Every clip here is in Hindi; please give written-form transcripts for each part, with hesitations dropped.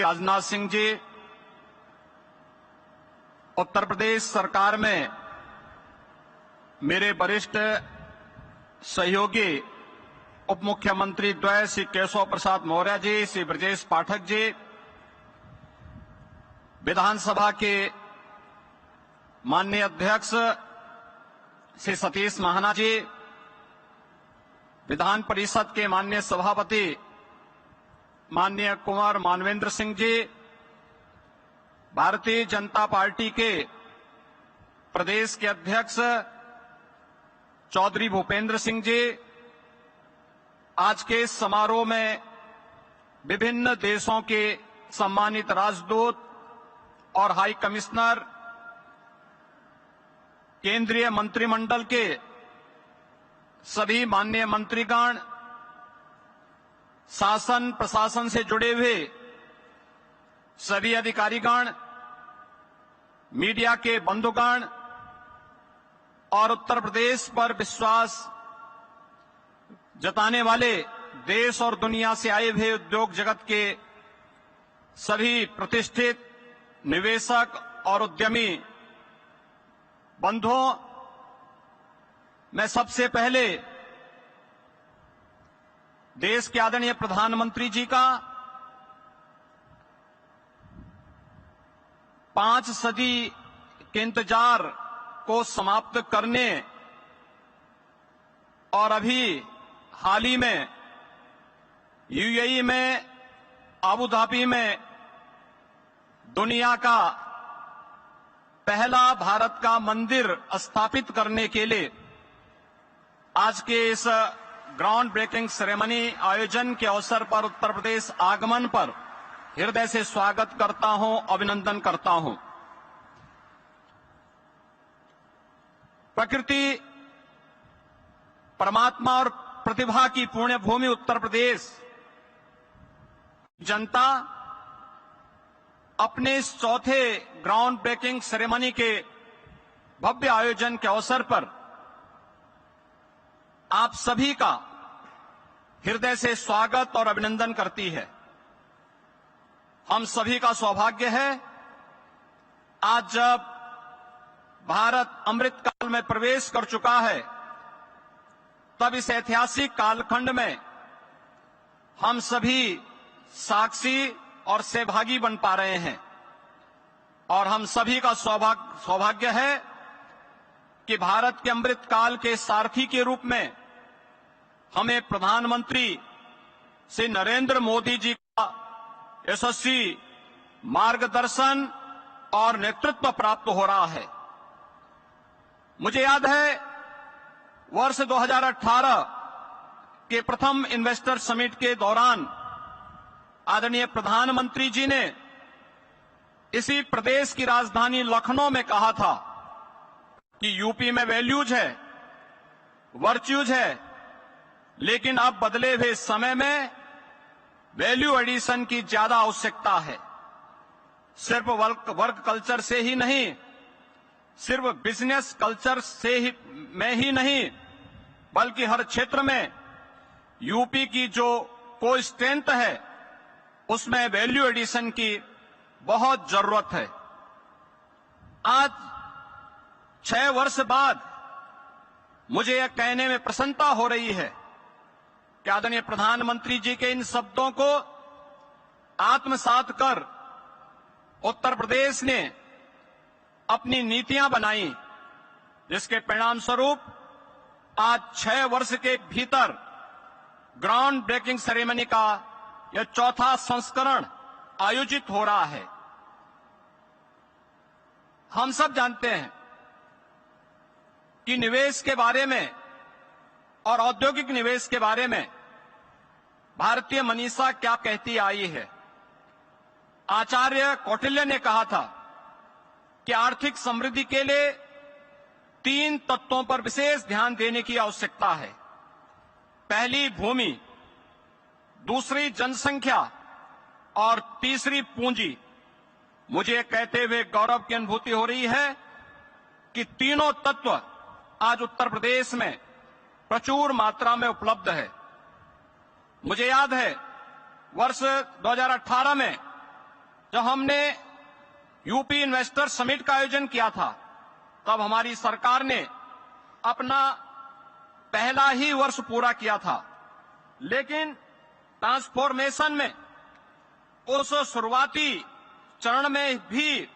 राजनाथ सिंह जी, उत्तर प्रदेश सरकार में मेरे वरिष्ठ सहयोगी उप मुख्यमंत्री द्वय श्री केशव प्रसाद मौर्य जी, श्री ब्रजेश पाठक जी, विधानसभा के माननीय अध्यक्ष श्री सतीश महाना जी, विधान परिषद के माननीय सभापति माननीय कुंवर मानवेंद्र सिंह जी, भारतीय जनता पार्टी के प्रदेश के अध्यक्ष चौधरी भूपेंद्र सिंह जी, आज के इस समारोह में विभिन्न देशों के सम्मानित राजदूत और हाई कमिश्नर, केंद्रीय मंत्रिमंडल के सभी माननीय मंत्रीगण, शासन प्रशासन से जुड़े हुए सभी अधिकारीगण, मीडिया के बंधुगण और उत्तर प्रदेश पर विश्वास जताने वाले देश और दुनिया से आए हुए उद्योग जगत के सभी प्रतिष्ठित निवेशक और उद्यमी बंधुओं, मैं सबसे पहले देश के आदरणीय प्रधानमंत्री जी का 5 सदी के इंतजार को समाप्त करने और अभी हाल ही में यूएई में अबू धाबी में दुनिया का पहला भारत का मंदिर स्थापित करने के लिए आज के इस ग्राउंड ब्रेकिंग सेरेमनी आयोजन के अवसर पर उत्तर प्रदेश आगमन पर हृदय से स्वागत करता हूं, अभिनंदन करता हूं। प्रकृति, परमात्मा और प्रतिभा की पुण्य भूमि उत्तर प्रदेश जनता अपने इस चौथे ग्राउंड ब्रेकिंग सेरेमनी के भव्य आयोजन के अवसर पर आप सभी का हृदय से स्वागत और अभिनंदन करती है। हम सभी का सौभाग्य है आज जब भारत अमृत काल में प्रवेश कर चुका है, तब इस ऐतिहासिक कालखंड में हम सभी साक्षी और सहभागी बन पा रहे हैं और हम सभी का सौभाग्य है कि भारत के अमृत काल के सारथी के रूप में हमें प्रधानमंत्री श्री नरेंद्र मोदी जी का यशस्वी मार्गदर्शन और नेतृत्व प्राप्त हो रहा है। मुझे याद है वर्ष 2018 के प्रथम इन्वेस्टर समिट के दौरान आदरणीय प्रधानमंत्री जी ने इसी प्रदेश की राजधानी लखनऊ में कहा था कि यूपी में वैल्यूज है, वर्च्यूज है, लेकिन अब बदले हुए समय में वैल्यू एडिशन की ज्यादा आवश्यकता है। सिर्फ वर्क कल्चर से ही नहीं, सिर्फ बिजनेस कल्चर से ही नहीं, बल्कि हर क्षेत्र में यूपी की जो कोई स्ट्रेंथ है उसमें वैल्यू एडिशन की बहुत जरूरत है। आज 6 वर्ष बाद मुझे यह कहने में प्रसन्नता हो रही है कि आदरणीय प्रधानमंत्री जी के इन शब्दों को आत्मसात कर उत्तर प्रदेश ने अपनी नीतियां बनाई, जिसके परिणाम स्वरूप आज 6 वर्ष के भीतर ग्राउंड ब्रेकिंग सेरेमनी का यह चौथा संस्करण आयोजित हो रहा है। हम सब जानते हैं कि निवेश के बारे में और औद्योगिक निवेश के बारे में भारतीय मनीषा क्या कहती आई है। आचार्य कौटिल्य ने कहा था कि आर्थिक समृद्धि के लिए 3 तत्वों पर विशेष ध्यान देने की आवश्यकता है। पहली भूमि, दूसरी जनसंख्या और तीसरी पूंजी। मुझे कहते हुए गौरव की अनुभूति हो रही है कि तीनों तत्व आज उत्तर प्रदेश में प्रचुर मात्रा में उपलब्ध है। मुझे याद है वर्ष 2018 में जब हमने यूपी इन्वेस्टर समिट का आयोजन किया था, तब हमारी सरकार ने अपना पहला ही वर्ष पूरा किया था। लेकिन ट्रांसफॉर्मेशन में उस शुरुआती चरण में भी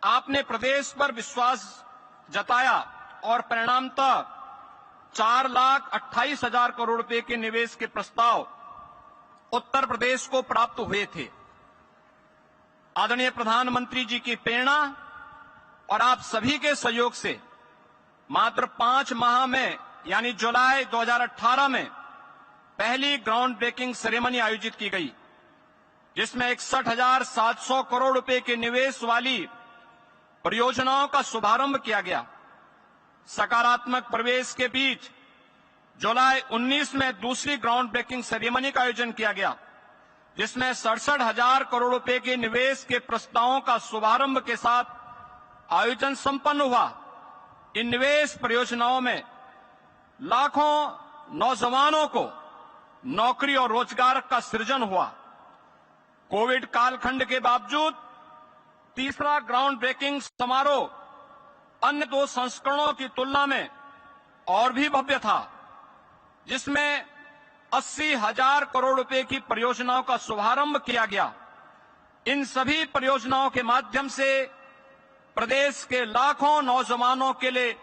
आपने प्रदेश पर विश्वास जताया और परिणामतः 4,28,000 करोड़ रुपए के निवेश के प्रस्ताव उत्तर प्रदेश को प्राप्त हुए थे। आदरणीय प्रधानमंत्री जी की प्रेरणा और आप सभी के सहयोग से मात्र 5 माह में यानी जुलाई 2018 में पहली ग्राउंड ब्रेकिंग सेरेमनी आयोजित की गई, जिसमें 61,700 करोड़ रुपए के निवेश वाली परियोजनाओं का शुभारंभ किया गया। सकारात्मक प्रवेश के बीच जुलाई 19 में दूसरी ग्राउंड ब्रेकिंग सेरेमनी का आयोजन किया गया, जिसमें 67,000 करोड़ रुपए के निवेश के प्रस्तावों का शुभारंभ के साथ आयोजन संपन्न हुआ। इन निवेश परियोजनाओं में लाखों नौजवानों को नौकरी और रोजगार का सृजन हुआ। कोविड कालखंड के बावजूद तीसरा ग्राउंड ब्रेकिंग समारोह अन्य 2 संस्करणों की तुलना में और भी भव्य था, जिसमें 80,000 करोड़ रुपए की परियोजनाओं का शुभारंभ किया गया। इन सभी परियोजनाओं के माध्यम से प्रदेश के लाखों नौजवानों के लिए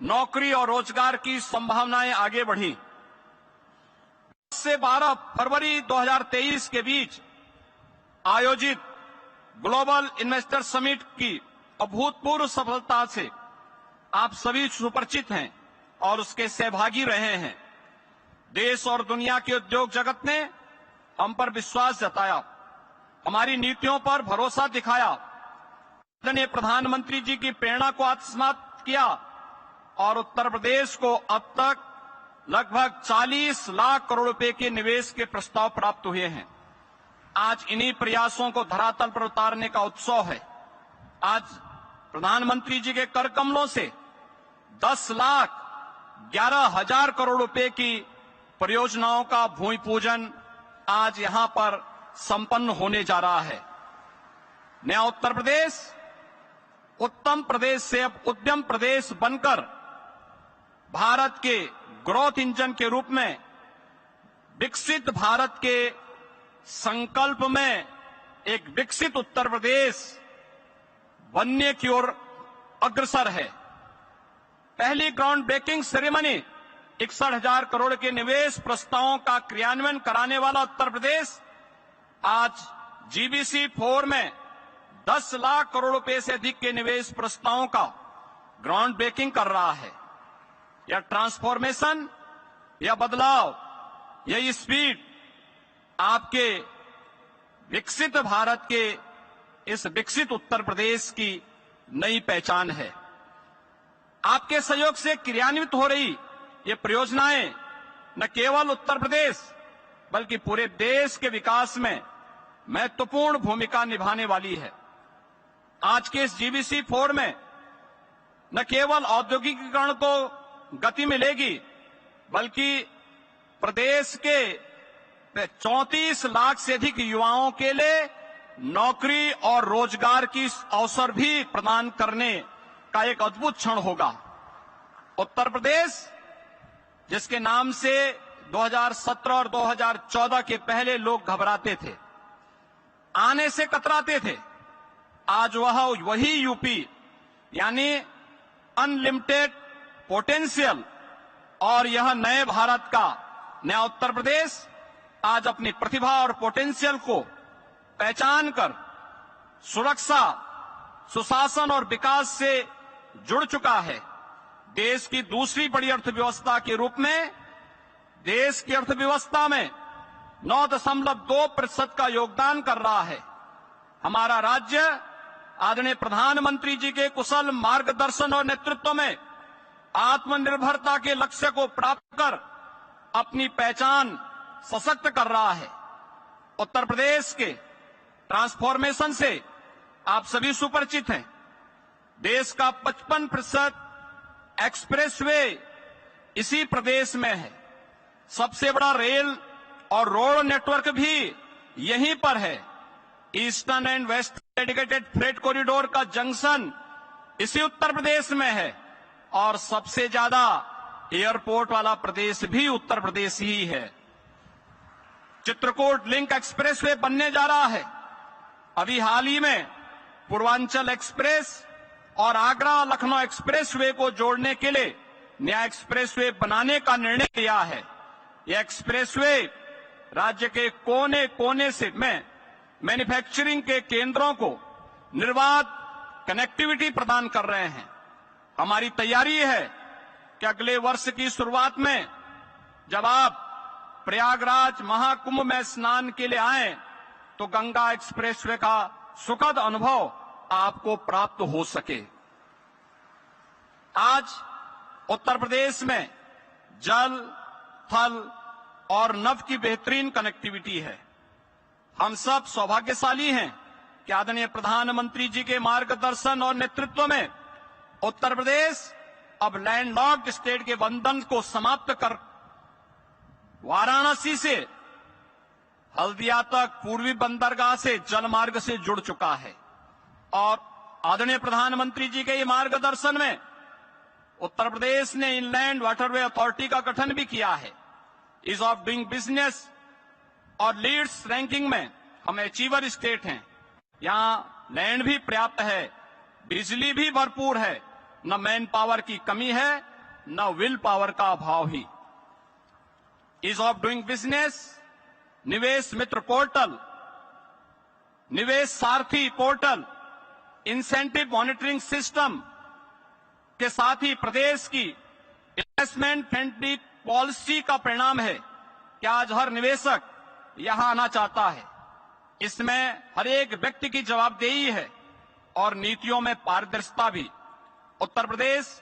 नौकरी और रोजगार की संभावनाएं आगे बढ़ी। 10 से 12 फरवरी 2023 के बीच आयोजित ग्लोबल इन्वेस्टर समिट की अभूतपूर्व सफलता से आप सभी सुपरिचित हैं और उसके सहभागी रहे हैं। देश और दुनिया के उद्योग जगत ने हम पर विश्वास जताया, हमारी नीतियों पर भरोसा दिखाया, आदरणीय प्रधानमंत्री जी की प्रेरणा को आत्मसात किया और उत्तर प्रदेश को अब तक लगभग 40 लाख करोड़ रुपए के निवेश के प्रस्ताव प्राप्त हुए हैं। आज इन्हीं प्रयासों को धरातल पर उतारने का उत्सव है। आज प्रधानमंत्री जी के कर कमलों से 10,11,000 करोड़ रुपए की परियोजनाओं का भूमि पूजन आज यहां पर संपन्न होने जा रहा है। नया उत्तर प्रदेश उत्तम प्रदेश से अब उद्यम प्रदेश बनकर भारत के ग्रोथ इंजन के रूप में विकसित भारत के संकल्प में एक विकसित उत्तर प्रदेश बनने की ओर अग्रसर है। पहली ग्राउंड ब्रेकिंग सेरेमनी 61,000 करोड़ के निवेश प्रस्तावों का क्रियान्वयन कराने वाला उत्तर प्रदेश आज जीबीसी 4 में 10 लाख करोड़ रुपए से अधिक के निवेश प्रस्तावों का ग्राउंड ब्रेकिंग कर रहा है। यह ट्रांसफॉर्मेशन, यह बदलाव, यह स्पीड आपके विकसित भारत के इस विकसित उत्तर प्रदेश की नई पहचान है। आपके सहयोग से क्रियान्वित हो रही ये परियोजनाएं न केवल उत्तर प्रदेश बल्कि पूरे देश के विकास में महत्वपूर्ण भूमिका निभाने वाली है। आज के इस जीबीसी 4 में न केवल औद्योगिकीकरण को गति मिलेगी बल्कि प्रदेश के 34 लाख से अधिक युवाओं के लिए नौकरी और रोजगार की अवसर भी प्रदान करने का एक अद्भुत क्षण होगा। उत्तर प्रदेश जिसके नाम से 2017 और 2014 के पहले लोग घबराते थे, आने से कतराते थे, आज वही यूपी यानी अनलिमिटेड पोटेंशियल और यह नए भारत का नया उत्तर प्रदेश आज अपनी प्रतिभा और पोटेंशियल को पहचान कर सुरक्षा, सुशासन और विकास से जुड़ चुका है। देश की दूसरी बड़ी अर्थव्यवस्था के रूप में देश की अर्थव्यवस्था में 9.2% का योगदान कर रहा है। हमारा राज्य आदरणीय प्रधानमंत्री जी के कुशल मार्गदर्शन और नेतृत्व में आत्मनिर्भरता के लक्ष्य को प्राप्त कर अपनी पहचान सशक्त कर रहा है। उत्तर प्रदेश के ट्रांसफॉर्मेशन से आप सभी सुपरिचित हैं। देश का 55% एक्सप्रेसवे इसी प्रदेश में है। सबसे बड़ा रेल और रोड नेटवर्क भी यहीं पर है। Eastern and west dedicated freight corridor का जंक्शन इसी उत्तर प्रदेश में है और सबसे ज्यादा एयरपोर्ट वाला प्रदेश भी उत्तर प्रदेश ही है। चित्रकूट लिंक एक्सप्रेसवे बनने जा रहा है। अभी हाल ही में पूर्वांचल एक्सप्रेस और आगरा लखनऊ एक्सप्रेसवे को जोड़ने के लिए नया एक्सप्रेसवे बनाने का निर्णय लिया है। यह एक्सप्रेसवे राज्य के कोने कोने से मैन्युफैक्चरिंग के केंद्रों को निर्बाध कनेक्टिविटी प्रदान कर रहे हैं। हमारी तैयारी है कि अगले वर्ष की शुरुआत में जब आप प्रयागराज महाकुंभ में स्नान के लिए आए तो गंगा एक्सप्रेसवे का सुखद अनुभव आपको प्राप्त हो सके। आज उत्तर प्रदेश में जल, थल और नभ की बेहतरीन कनेक्टिविटी है। हम सब सौभाग्यशाली हैं कि आदरणीय प्रधानमंत्री जी के मार्गदर्शन और नेतृत्व में उत्तर प्रदेश अब लैंडलॉक्ड स्टेट के बंधन को समाप्त कर वाराणसी से हल्दिया तक पूर्वी बंदरगाह से जलमार्ग से जुड़ चुका है। और आदरणीय प्रधानमंत्री जी के ये मार्गदर्शन में उत्तर प्रदेश ने इनलैंड वाटरवे अथॉरिटी का गठन भी किया है। ईज ऑफ डूइंग बिजनेस और लीड्स रैंकिंग में हम अचीवर स्टेट हैं। यहां लैंड भी पर्याप्त है, बिजली भी भरपूर है, न मैन पावर की कमी है न विल पावर का अभाव ही। ईज ऑफ डूइंग बिजनेस, निवेश मित्र पोर्टल, निवेश सारथी पोर्टल, इंसेंटिव मॉनिटरिंग सिस्टम के साथ ही प्रदेश की इन्वेस्टमेंट फ्रेंडली पॉलिसी का परिणाम है कि आज हर निवेशक यहां आना चाहता है। इसमें हर एक व्यक्ति की जवाबदेही है और नीतियों में पारदर्शिता भी। उत्तर प्रदेश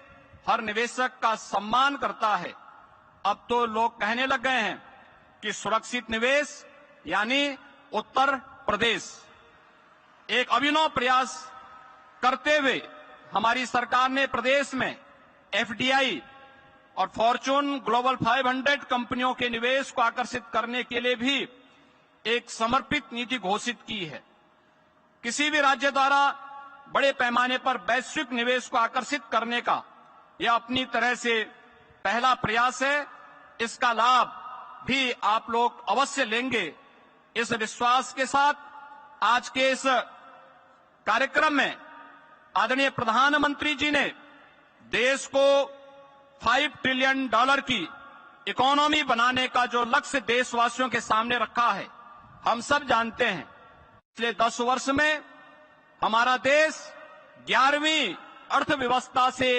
हर निवेशक का सम्मान करता है। अब तो लोग कहने लग गए हैं कि सुरक्षित निवेश यानी उत्तर प्रदेश। एक अभिनव प्रयास करते हुए हमारी सरकार ने प्रदेश में एफडीआई और फॉर्चून ग्लोबल 500 कंपनियों के निवेश को आकर्षित करने के लिए भी एक समर्पित नीति घोषित की है। किसी भी राज्य द्वारा बड़े पैमाने पर वैश्विक निवेश को आकर्षित करने का यह अपनी तरह से पहला प्रयास है। इसका लाभ भी आप लोग अवश्य लेंगे। इस विश्वास के साथ आज के इस कार्यक्रम में आदरणीय प्रधानमंत्री जी ने देश को $5 ट्रिलियन की इकोनॉमी बनाने का जो लक्ष्य देशवासियों के सामने रखा है, हम सब जानते हैं। पिछले 10 वर्ष में हमारा देश 11वीं अर्थव्यवस्था से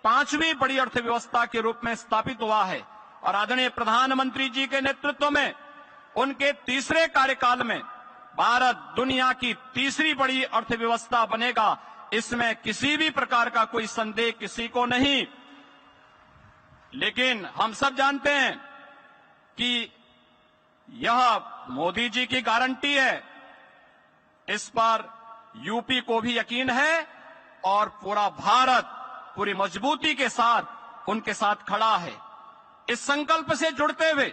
5वीं बड़ी अर्थव्यवस्था के रूप में स्थापित हुआ है और आदरणीय प्रधानमंत्री जी के नेतृत्व में उनके तीसरे कार्यकाल में भारत दुनिया की तीसरी बड़ी अर्थव्यवस्था बनेगा। इसमें किसी भी प्रकार का कोई संदेह किसी को नहीं। लेकिन हम सब जानते हैं कि यह मोदी जी की गारंटी है। इस पर यूपी को भी यकीन है और पूरा भारत पूरी मजबूती के साथ उनके साथ खड़ा है। इस संकल्प से जुड़ते हुए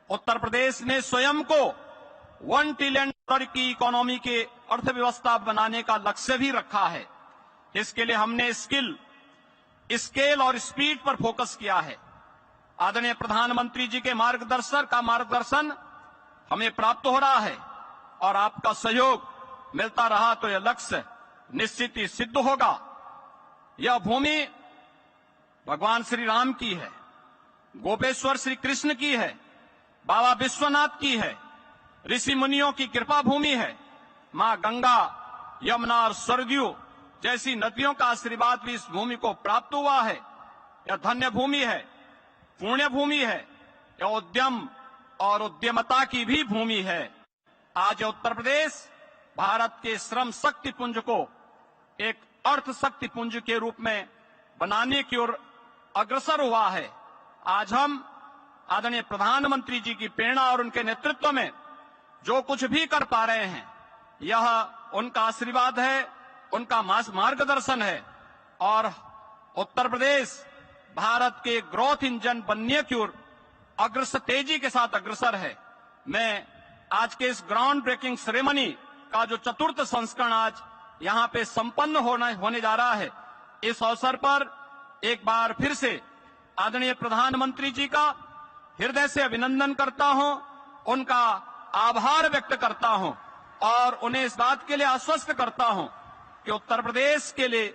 उत्तर प्रदेश ने स्वयं को $1 ट्रिलियन की इकोनॉमी के अर्थव्यवस्था बनाने का लक्ष्य भी रखा है। इसके लिए हमने स्केल और स्पीड पर फोकस किया है। आदरणीय प्रधानमंत्री जी के मार्गदर्शन हमें प्राप्त हो रहा है और आपका सहयोग मिलता रहा तो यह लक्ष्य निश्चित ही सिद्ध होगा। यह भूमि भगवान श्री राम की है, गोपेश्वर श्री कृष्ण की है, बाबा विश्वनाथ की है, ऋषि मुनियों की कृपा भूमि है। मां गंगा, यमुना और सरयू जैसी नदियों का आशीर्वाद भी इस भूमि को प्राप्त हुआ है। यह धन्य भूमि है, पुण्य भूमि है। यह उद्यम और उद्यमता की भी भूमि है। आज उत्तर प्रदेश भारत के श्रम शक्ति पुंज को एक अर्थ शक्ति पुंज के रूप में बनाने की ओर अग्रसर हुआ है। आज हम आदरणीय प्रधानमंत्री जी की प्रेरणा और उनके नेतृत्व में जो कुछ भी कर पा रहे हैं, यह उनका आशीर्वाद है, उनका मार्गदर्शन है और उत्तर प्रदेश भारत के ग्रोथ इंजन बनने की ओर तेजी के साथ अग्रसर है। मैं आज के इस ग्राउंड ब्रेकिंग सेरेमनी का जो चतुर्थ संस्करण आज यहां पे संपन्न होने जा रहा है, इस अवसर पर एक बार फिर से आदरणीय प्रधानमंत्री जी का हृदय से अभिनंदन करता हूं, उनका आभार व्यक्त करता हूं और उन्हें इस बात के लिए आश्वस्त करता हूं कि उत्तर प्रदेश के लिए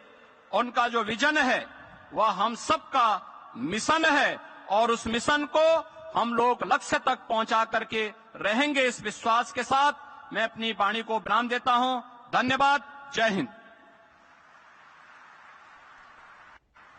उनका जो विजन है वह हम सबका मिशन है और उस मिशन को हम लोग लक्ष्य तक पहुंचा करके रहेंगे। इस विश्वास के साथ मैं अपनी वाणी को विराम देता हूं। धन्यवाद। जय हिंद।